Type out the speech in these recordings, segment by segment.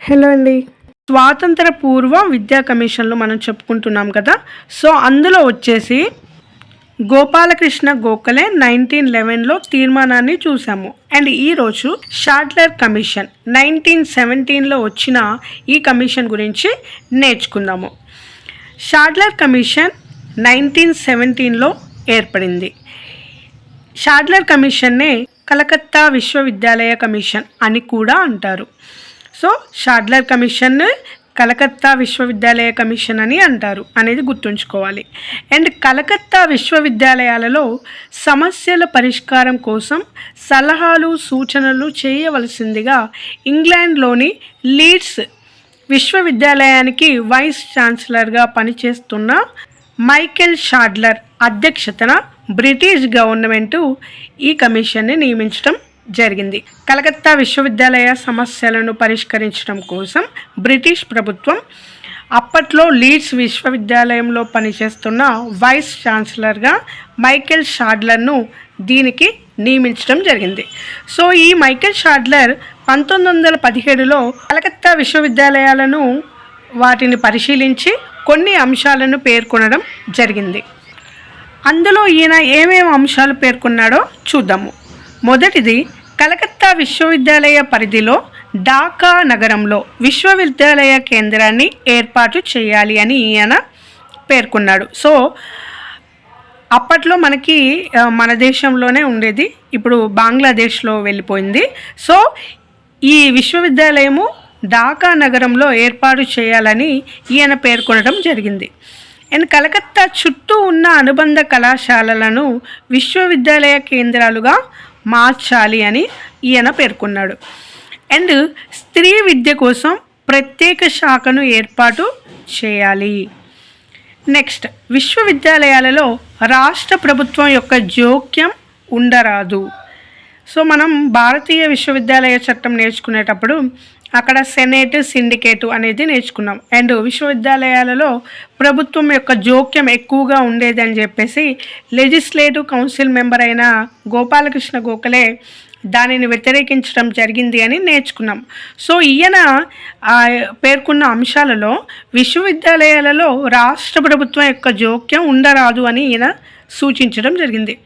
Hello అండి. స్వాతంత్ర పూర్వ విద్యా కమిషన్లు మనం చెప్పుకుంటున్నాం కదా. సో అందులో వచ్చేసి గోపాలకృష్ణ గోఖలే 1911లో తీర్మానాన్ని చూసాము. అండ్ ఈరోజు షాడ్లర్ కమిషన్ 1917లో వచ్చిన ఈ కమిషన్ గురించి నేర్చుకుందాము. షాడ్లర్ కమిషన్ 1917లో ఏర్పడింది. షాడ్లర్ కమిషన్నే కలకత్తా విశ్వవిద్యాలయ కమిషన్ అని కూడా అంటారు. సో షాడ్లర్ కమిషన్ కలకత్తా విశ్వవిద్యాలయ కమిషన్ అని అంటారు అనేది గుర్తుంచుకోవాలి. అండ్ కలకత్తా విశ్వవిద్యాలయాలలో సమస్యల పరిష్కారం కోసం సలహాలు సూచనలు చేయవలసిందిగా ఇంగ్లాండ్లోని లీడ్స్ విశ్వవిద్యాలయానికి వైస్ ఛాన్సలర్గా పనిచేస్తున్న మైకేల్ షాడ్లర్ అధ్యక్షతన బ్రిటిష్ గవర్నమెంటు ఈ కమిషన్ని నియమించడం జరిగింది. కలకత్తా విశ్వవిద్యాలయ సమస్యలను పరిష్కరించడం కోసం బ్రిటిష్ ప్రభుత్వం అప్పట్లో లీడ్స్ విశ్వవిద్యాలయంలో పనిచేస్తున్న వైస్ ఛాన్సలర్గా మైకేల్ షాడ్లర్ను దీనికి నియమించడం జరిగింది. సో ఈ మైకేల్ షాడ్లర్ 1917లో కలకత్తా విశ్వవిద్యాలయాలను వాటిని పరిశీలించి కొన్ని అంశాలను పేర్కొనడం జరిగింది. అందులో ఈయన ఏమేమి అంశాలు పేర్కొన్నాడో చూద్దాము. మొదటిది, కలకత్తా విశ్వవిద్యాలయ పరిధిలో ఢాకా నగరంలో విశ్వవిద్యాలయ కేంద్రాన్ని ఏర్పాటు చేయాలి అని ఈయన పేర్కొన్నాడు. సో అప్పట్లో మనకి మన దేశంలోనే ఉండేది, ఇప్పుడు బంగ్లాదేశ్లో వెళ్ళిపోయింది. సో ఈ విశ్వవిద్యాలయము ఢాకా నగరంలో ఏర్పాటు చేయాలని ఈయన పేర్కొనడం జరిగింది. అండ్ కలకత్తా చుట్టూ ఉన్న అనుబంధ కళాశాలలను విశ్వవిద్యాలయ కేంద్రాలుగా మార్చాలి అని ఈయన పేర్కొన్నాడు. అండ్ స్త్రీ విద్య కోసం ప్రత్యేక శాఖను ఏర్పాటు చేయాలి. నెక్స్ట్, విశ్వవిద్యాలయాలలో రాష్ట్ర ప్రభుత్వం యొక్క జోక్యం ఉండరాదు. సో మనం భారతీయ విశ్వవిద్యాలయ చట్టం నేర్చుకునేటప్పుడు అక్కడ సెనేట్ సిండికేటు అనేది నేర్చుకున్నాం. అండ్ విశ్వవిద్యాలయాలలో ప్రభుత్వం యొక్క జోక్యం ఎక్కువగా ఉండేది అని చెప్పేసి లెజిస్లేటివ్ కౌన్సిల్ మెంబర్ అయిన గోపాలకృష్ణ గోఖలే దానిని వ్యతిరేకించడం జరిగింది అని నేర్చుకున్నాం. సో ఈయన పేర్కొన్న అంశాలలో విశ్వవిద్యాలయాలలో రాష్ట్ర ప్రభుత్వం యొక్క జోక్యం ఉండరాదు అని ఈయన సూచించడం జరిగింది.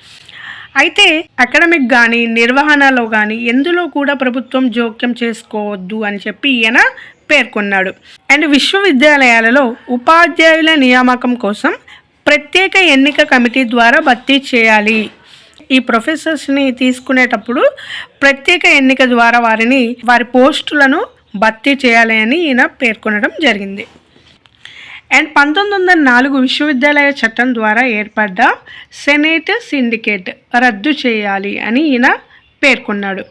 అయితే అకాడమిక్ కానీ నిర్వహణలో కానీ ఎందులో కూడా ప్రభుత్వం జోక్యం చేసుకోవద్దు అని చెప్పి ఈయన పేర్కొన్నాడు. అండ్ విశ్వవిద్యాలయాలలో ఉపాధ్యాయుల నియామకం కోసం ప్రత్యేక ఎన్నిక కమిటీ ద్వారా భర్తీ చేయాలి. ఈ ప్రొఫెసర్స్ని తీసుకునేటప్పుడు ప్రత్యేక ఎన్నిక ద్వారా వారి పోస్టులను భర్తీ చేయాలి అని ఈయన పేర్కొనడం జరిగింది. అండ్ 1904 విశ్వవిద్యాలయ చట్టం ద్వారా ఏర్పడ్డ సెనేట్ సిండికేట్ రద్దు చేయాలి అని ఈయన పేర్కొన్నాడు.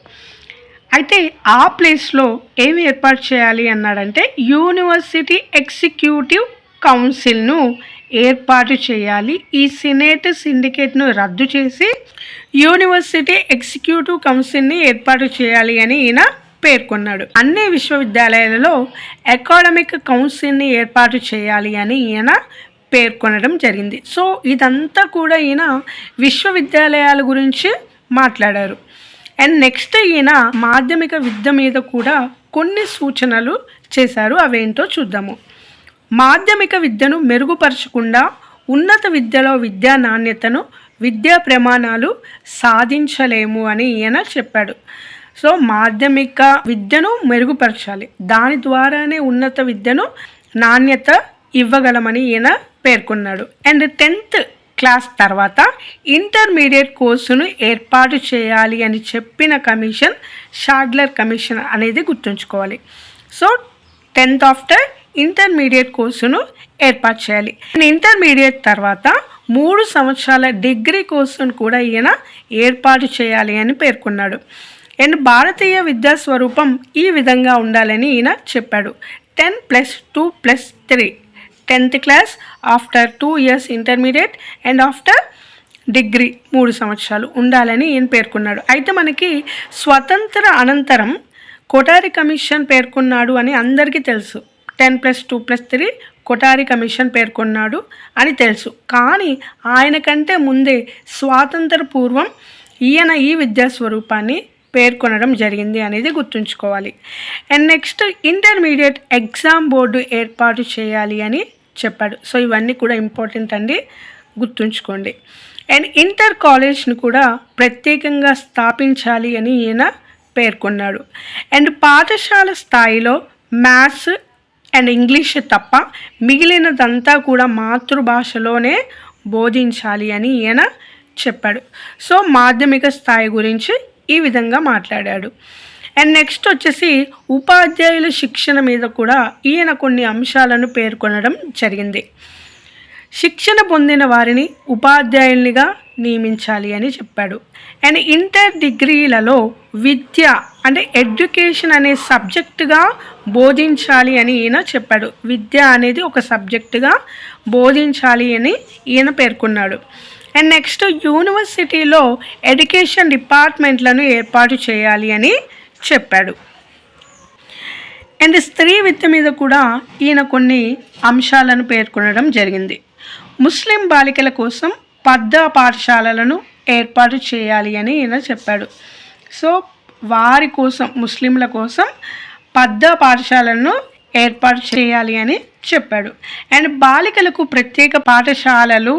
అయితే ఆ ప్లేస్లో ఏమి ఏర్పాటు చేయాలి అన్నాడంటే యూనివర్సిటీ ఎగ్జిక్యూటివ్ కౌన్సిల్ను ఏర్పాటు చేయాలి. ఈ సెనేట్ సిండికేట్ను రద్దు చేసి యూనివర్సిటీ ఎగ్జిక్యూటివ్ కౌన్సిల్ని ఏర్పాటు చేయాలి అని ఈయన పేర్కొన్నాడు. అన్ని విశ్వవిద్యాలయాలలో అకాడమిక్ కౌన్సిల్ని ఏర్పాటు చేయాలి అని ఈయన పేర్కొనడం జరిగింది. సో ఇదంతా కూడా ఈయన విశ్వవిద్యాలయాల గురించి మాట్లాడారు. అండ్ నెక్స్ట్ ఈయన మాధ్యమిక విద్య మీద కూడా కొన్ని సూచనలు చేశారు. అవేంటో చూద్దాము. మాధ్యమిక విద్యను మెరుగుపరచకుండా ఉన్నత విద్యలో విద్యా నాణ్యతను విద్యా ప్రమాణాలు సాధించలేము అని ఈయన చెప్పాడు. సో మాధ్యమిక విద్యను మెరుగుపరచాలి, దాని ద్వారానే ఉన్నత విద్యను నాణ్యత ఇవ్వగలమని ఈయన పేర్కొన్నాడు. అండ్ 10th క్లాస్ తర్వాత ఇంటర్మీడియట్ కోర్సును ఏర్పాటు చేయాలి అని చెప్పిన కమిషన్ షాడ్లర్ కమిషన్ అనేది గుర్తుంచుకోవాలి. సో 10th ఆఫ్టర్ ఇంటర్మీడియట్ కోర్సును ఏర్పాటు చేయాలి. ఇంటర్మీడియట్ తర్వాత 3 సంవత్సరాల డిగ్రీ కోర్సును కూడా ఈయన ఏర్పాటు చేయాలి అని పేర్కొన్నాడు. అండ్ భారతీయ విద్యా స్వరూపం ఈ విధంగా ఉండాలని ఈయన చెప్పాడు. 10+2+3 10th class after 2 years intermediate and after degree 3 సంవత్సరాలు ఉండాలని ఈయన పేర్కొన్నాడు. అయితే మనకి స్వతంత్ర అనంతరం కొఠారి కమిషన్ పేర్కొన్నాడు అని అందరికీ తెలుసు. 10+2+3 కొఠారి కమిషన్ పేర్కొన్నాడు అని తెలుసు. కానీ ఆయన కంటే ముందే స్వాతంత్ర పూర్వం ఈయన ఈ విద్యా స్వరూపాన్ని పేర్కొనడం జరిగింది అనేది గుర్తుంచుకోవాలి. And next intermediate exam board ఏర్పాటు చేయాలి అని చెప్పాడు. సో ఇవన్నీ కూడా ఇంపార్టెంట్ అండి, గుర్తుంచుకోండి. అండ్ ఇంటర్ కాలేజ్ను కూడా ప్రత్యేకంగా స్థాపించాలి అని ఈయన పేర్కొన్నాడు. అండ్ పాఠశాల స్థాయిలో మ్యాథ్స్ అండ్ ఇంగ్లీష్ తప్ప మిగిలినదంతా కూడా మాతృభాషలోనే బోధించాలి అని ఈయన చెప్పాడు. సో మాధ్యమిక స్థాయి గురించి ఈ విధంగా మాట్లాడాడు. అండ్ నెక్స్ట్ వచ్చేసి ఉపాధ్యాయుల శిక్షణ మీద కూడా ఈయన కొన్ని అంశాలను పేర్కొనడం జరిగింది. శిక్షణ పొందిన వారిని ఉపాధ్యాయునిగా నియమించాలి అని చెప్పాడు. అండ్ ఇంటర్ డిగ్రీలలో విద్య అంటే ఎడ్యుకేషన్ అనే సబ్జెక్టుగా బోధించాలి అని ఈయన చెప్పాడు. విద్య అనేది ఒక సబ్జెక్టుగా బోధించాలి అని ఈయన పేర్కొన్నాడు. అండ్ నెక్స్ట్ యూనివర్సిటీలో ఎడ్యుకేషన్ డిపార్ట్మెంట్లను ఏర్పాటు చేయాలి అని చెప్పాడు. అండ్ స్త్రీ విద్య మీద కూడా ఈయన కొన్ని అంశాలను పేర్కొనడం జరిగింది. ముస్లిం బాలికల కోసం పద్దా పాఠశాలలను ఏర్పాటు చేయాలి అని ఈయన చెప్పాడు. సో వారి కోసం, ముస్లింల కోసం పద్దా పాఠశాలను ఏర్పాటు చేయాలి అని చెప్పాడు. అండ్ బాలికలకు ప్రత్యేక పాఠశాలలు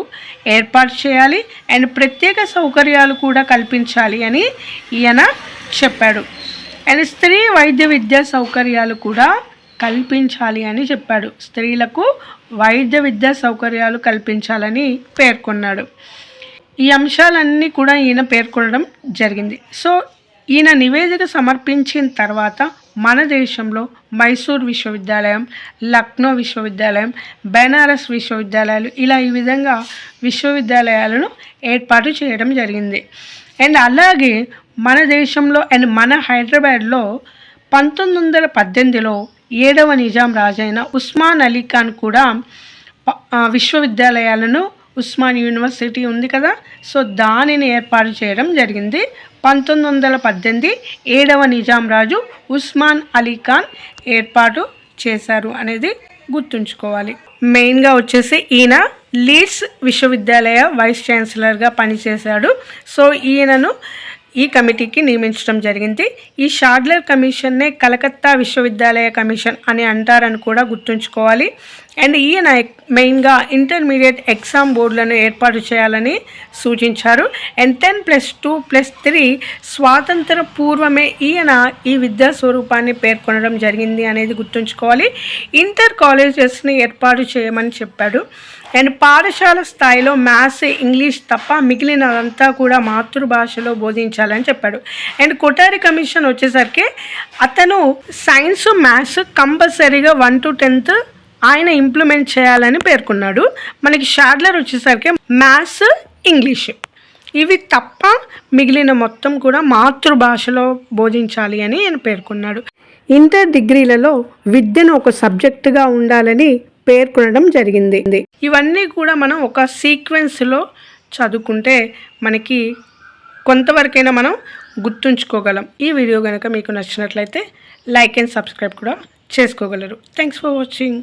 ఏర్పాటు చేయాలి అండ్ ప్రత్యేక సౌకర్యాలు కూడా కల్పించాలి అని ఈయన చెప్పాడు. అండ్ స్త్రీ వైద్య విద్యా సౌకర్యాలు కూడా కల్పించాలి అని చెప్పాడు. స్త్రీలకు వైద్య విద్యా సౌకర్యాలు కల్పించాలని పేర్కొన్నాడు. ఈ అంశాలన్నీ కూడా ఈయన పేర్కొనడం జరిగింది. సో ఈయన నివేదిక సమర్పించిన తర్వాత మన దేశంలో మైసూర్ విశ్వవిద్యాలయం, లక్నో విశ్వవిద్యాలయం, బెనారస్ విశ్వవిద్యాలయాలు ఇలా ఈ విధంగా విశ్వవిద్యాలయాలను ఏర్పాటు చేయడం జరిగింది. అండ్ అలాగే మన దేశంలో అండ్ మన హైదరాబాద్లో 1918లో 7వ నిజాం రాజైన ఉస్మాన్ అలీ ఖాన్ కూడా విశ్వవిద్యాలయాలను, ఉస్మాన్ యూనివర్సిటీ ఉంది కదా, సో దానిని ఏర్పాటు చేయడం జరిగింది. 1918 7వ నిజాం రాజు ఉస్మాన్ అలీ ఖాన్ ఏర్పాటు చేశారు అనేది గుర్తుంచుకోవాలి. మెయిన్గా వచ్చేసి ఈయన లీడ్స్ విశ్వవిద్యాలయ వైస్ ఛాన్సలర్గా పనిచేశాడు. సో ఈయనను ఈ కమిటీకి నియమించడం జరిగింది. ఈ షాడ్లర్ కమిషన్నే కలకత్తా విశ్వవిద్యాలయ కమిషన్ అని అంటారని కూడా గుర్తుంచుకోవాలి. అండ్ ఈయన మెయిన్గా ఇంటర్మీడియట్ ఎగ్జామ్ బోర్డులను ఏర్పాటు చేయాలని సూచించారు. అండ్ 10+2+3 స్వాతంత్ర పూర్వమే ఈయన ఈ విద్యా స్వరూపాన్ని పేర్కొనడం జరిగింది అనేది గుర్తుంచుకోవాలి. ఇంటర్ కాలేజెస్ని ఏర్పాటు చేయమని చెప్పాడు. అండ్ పాఠశాల స్థాయిలో మ్యాథ్స్, ఇంగ్లీష్ తప్ప మిగిలినదంతా కూడా మాతృభాషలో బోధించాలని చెప్పాడు. అండ్ కొఠారి కమిషన్ వచ్చేసరికి అతను సైన్స్, మ్యాథ్స్ కంపల్సరీగా 1 to 10th ఆయన ఇంప్లిమెంట్ చేయాలని పేర్కొన్నాడు. మనకి షాడ్లర్ వచ్చేసరికి మ్యాథ్స్, ఇంగ్లీష్ ఇవి తప్ప మిగిలిన మొత్తం కూడా మాతృభాషలో బోధించాలి అని ఆయన పేర్కొన్నాడు. ఇంటర్ డిగ్రీలలో విద్యను ఒక సబ్జెక్టుగా ఉండాలని పేర్కొనడం జరిగింది. ఇవన్నీ కూడా మనం ఒక సీక్వెన్స్లో చదువుకుంటే మనకి కొంతవరకైనా మనం గుర్తుంచుకోగలం. ఈ వీడియో కనుక మీకు నచ్చినట్లయితే లైక్ అండ్ సబ్స్క్రైబ్ కూడా చేసుకోగలరు. Thanks for watching.